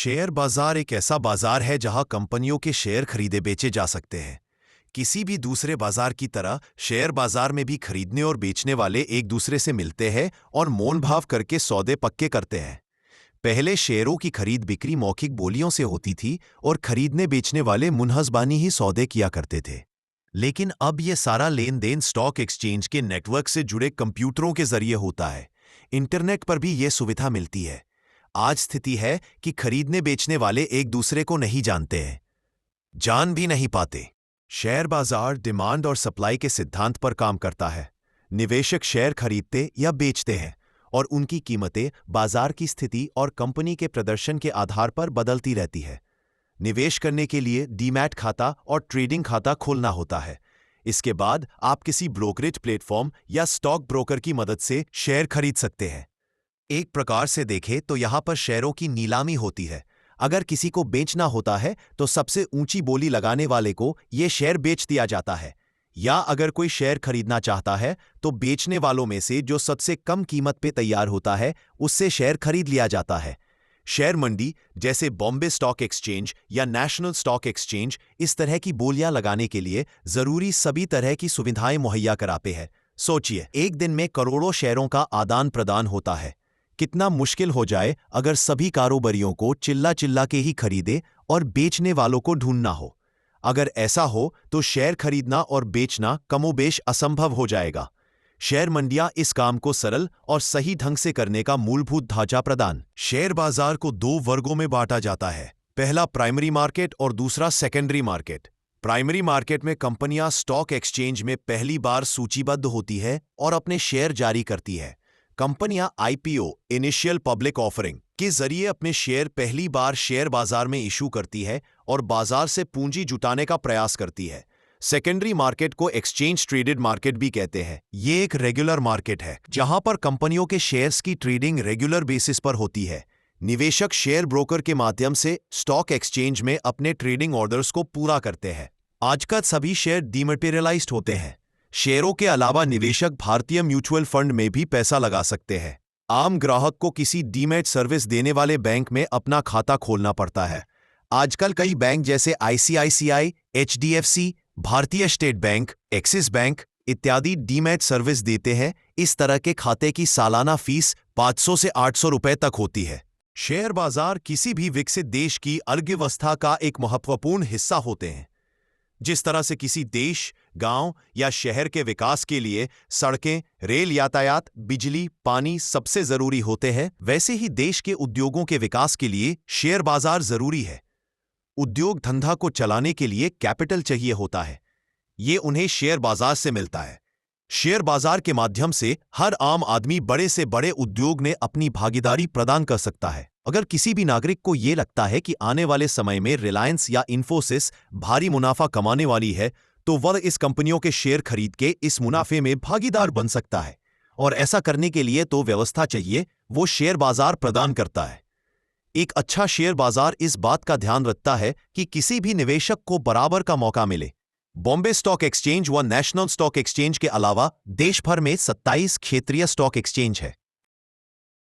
Share बाजार एक ऐसा बाजार है जहां कंपनियों के शेयर खरीदे बेचे जा सकते हैं। किसी भी दूसरे बाजार की तरह शेयर बाजार में भी खरीदने और बेचने वाले एक दूसरे से मिलते हैं और मोल भाव करके सौदे पक्के करते हैं। पहले शेयरों की खरीद बिक्री मौखिक बोलियों से होती थी और खरीदने बेचने वाले मुनहसबानी ही सौदे किया करते थे। लेकिन अब यह सारा लेन देन स्टॉक एक्सचेंज के नेटवर्क से जुड़े कंप्यूटरों के जरिए होता है। इंटरनेट पर भी यह सुविधा मिलती है। आज स्थिति है कि खरीदने बेचने वाले एक दूसरे को नहीं जानते हैं, जान भी नहीं पाते। शेयर बाजार डिमांड और सप्लाई के सिद्धांत पर काम करता है। निवेशक शेयर खरीदते या बेचते हैं और उनकी कीमतें बाजार की स्थिति और कंपनी के प्रदर्शन के आधार पर बदलती रहती है। निवेश करने के लिए डीमैट खाता और ट्रेडिंग खाता खोलना होता है। इसके बाद आप किसी ब्रोकरेज प्लेटफॉर्म या स्टॉक ब्रोकर की मदद से शेयर खरीद सकते हैं। एक प्रकार से देखें तो यहां पर शेयरों की नीलामी होती है। अगर किसी को बेचना होता है तो सबसे ऊंची बोली लगाने वाले को यह शेयर बेच दिया जाता है, या अगर कोई शेयर खरीदना चाहता है तो बेचने वालों में से जो सबसे कम कीमत पे तैयार होता है उससे शेयर खरीद लिया जाता है। शेयर मंडी जैसे बॉम्बे स्टॉक एक्सचेंज या नेशनल स्टॉक एक्सचेंज इस तरह की बोलियां लगाने के लिए जरूरी सभी तरह की सुविधाएं मुहैया कराते हैं। सोचिए, एक दिन में करोड़ों शेयरों का आदान प्रदान होता है। कितना मुश्किल हो जाए अगर सभी कारोबारियों को चिल्ला चिल्ला के ही खरीदे और बेचने वालों को ढूंढना हो। अगर ऐसा हो तो शेयर खरीदना और बेचना कमोबेश असंभव हो जाएगा। शेयर मंडियां इस काम को सरल और सही ढंग से करने का मूलभूत ढांचा प्रदान। शेयर बाजार को दो वर्गों में बांटा जाता है, पहला प्राइमरी मार्केट और दूसरा सेकेंडरी मार्केट। प्राइमरी मार्केट में कंपनियां स्टॉक एक्सचेंज में पहली बार सूचीबद्ध होती है और अपने शेयर जारी करती है। कंपनियां आईपीओ इनिशियल पब्लिक ऑफरिंग के जरिए अपने शेयर पहली बार शेयर बाजार में इशू करती है और बाजार से पूंजी जुटाने का प्रयास करती है। सेकेंडरी मार्केट को एक्सचेंज ट्रेडेड मार्केट भी कहते हैं। ये एक रेगुलर मार्केट है जहां पर कंपनियों के शेयर्स की ट्रेडिंग रेगुलर बेसिस पर होती है। निवेशक शेयर ब्रोकर के माध्यम से स्टॉक एक्सचेंज में अपने ट्रेडिंग ऑर्डर्स को पूरा करते हैं। आजकल सभी शेयर डीमैटेरियलाइज्ड होते हैं। शेयरों के अलावा निवेशक भारतीय म्यूचुअल फंड में भी पैसा लगा सकते हैं। आम ग्राहक को किसी डीमैट सर्विस देने वाले बैंक में अपना खाता खोलना पड़ता है। आजकल कई बैंक जैसे आईसीआईसीआई, एचडीएफसी, भारतीय स्टेट बैंक, एक्सिस बैंक इत्यादि डीमैट सर्विस देते हैं। इस तरह के खाते की सालाना फीस 500 से 800 रुपए तक होती है। शेयर बाजार किसी भी विकसित देश की अर्थव्यवस्था का एक महत्वपूर्ण हिस्सा होते हैं। जिस तरह से किसी देश, गांव या शहर के विकास के लिए सड़कें, रेल यातायात, बिजली, पानी सबसे जरूरी होते हैं, वैसे ही देश के उद्योगों के विकास के लिए शेयर बाजार जरूरी है। उद्योग धंधा को चलाने के लिए कैपिटल चाहिए होता है, ये उन्हें शेयर बाजार से मिलता है। शेयर बाजार के माध्यम से हर आम आदमी बड़े से बड़े उद्योग में अपनी भागीदारी प्रदान कर सकता है। अगर किसी भी नागरिक को यह लगता है कि आने वाले समय में रिलायंस या इन्फोसिस भारी मुनाफा कमाने वाली है, तो वह इस कंपनियों के शेयर खरीद के इस मुनाफे में भागीदार बन सकता है। और ऐसा करने के लिए तो व्यवस्था चाहिए, वो शेयर बाजार प्रदान करता है। एक अच्छा शेयर बाजार इस बात का ध्यान रखता है कि किसी भी निवेशक को बराबर का मौका मिले। बॉम्बे स्टॉक एक्सचेंज व नेशनल स्टॉक एक्सचेंज के अलावा देश भर में 27 क्षेत्रीय स्टॉक एक्सचेंज है।